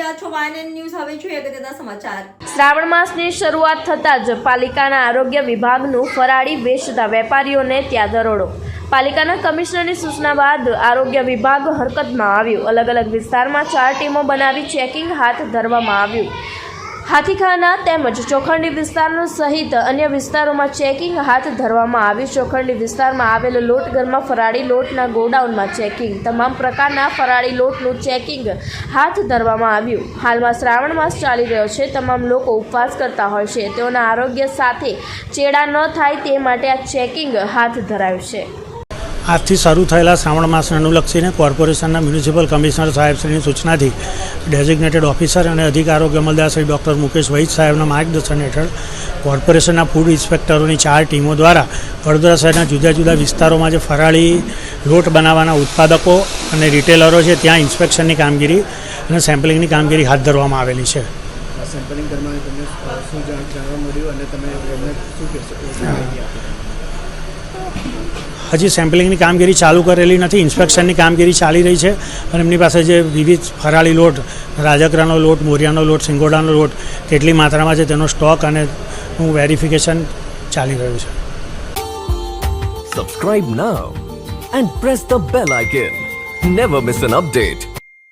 રહ્યા છો YNN news. હવે જોઈએ અગત્યના સમાચાર. શ્રાવણ માસની શરૂઆત થતાં જ પાલિકાના આરોગ્ય વિભાગનું ફરાળી વેચતા વેપારીઓને ત્યાં દરોડો. પાલિકાના કમિશનરની સૂચના બાદ આરોગ્ય વિભાગ હરકતમાં આવ્યું. અલગ અલગ વિસ્તારમાં 4 ટીમો બનાવી ચેકિંગ હાથ ધરવામાં આવ્યું. હાથીખાના તેમજ ચોખંડી વિસ્તાર સહિત અન્ય વિસ્તારોમાં ચેકિંગ હાથ ધરવામાં આવ્યું. ચોખંડી વિસ્તારમાં આવેલ લોટઘરમાં ફરાળી લોટના ગોડાઉનમાં ચેકિંગ. તમામ પ્રકારના ફરાળી લોટનું ચેકિંગ હાથ ધરવામાં આવ્યું. હાલમાં શ્રાવણ માસ ચાલી રહ્યો છે. તમામ લોકો ઉપવાસ કરતા હોય છે. તેઓના આરોગ્ય સાથે ચેડા ન થાય તે માટે આ ચેકિંગ હાથ ધરાયું છે. આજથી શરૂ થયેલા શ્રાવણ માસને અનુલક્ષીને કોર્પોરેશનના મ્યુનિસિપલ કમિશનર સાહેબશ્રીની સૂચનાથી ડેઝિગ્નેટેડ ઓફિસર અને અધિક આરોગ્ય અમલદાર શ્રી ડૉક્ટર મુકેશ વૈદ સાહેબના માર્ગદર્શન હેઠળ કોર્પોરેશનના ફૂડ ઇન્સ્પેક્ટરોની 4 ટીમો દ્વારા વડોદરા શહેરના જુદા જુદા વિસ્તારોમાં જે ફરાળી લોટ બનાવવાના ઉત્પાદકો અને રિટેલરો છે ત્યાં ઇન્સ્પેક્શનની કામગીરી અને સેમ્પલિંગની કામગીરી હાથ ધરવામાં આવેલી છે. સેમ્પલિંગ દરમિયાન તમને શું જાણવા મળ્યું અને તમે એમને શું કહેશો? હજી સેમ્પલિંગની કામગીરી ચાલુ કરેલી નથી. ઇન્સ્પેક્શનની કામગીરી ચાલી રહી છે અને એમની પાસે જે વિવિધ ફરાળી લોટ, રાજગરાનો લોટ, મોરિયાનો લોટ, સિંગોડાનો લોટ કેટલી માત્રામાં છે તેનો સ્ટોક અને વેરિફિકેશન ચાલી રહ્યું છે. Subscribe now and press the bell icon. Never miss an update.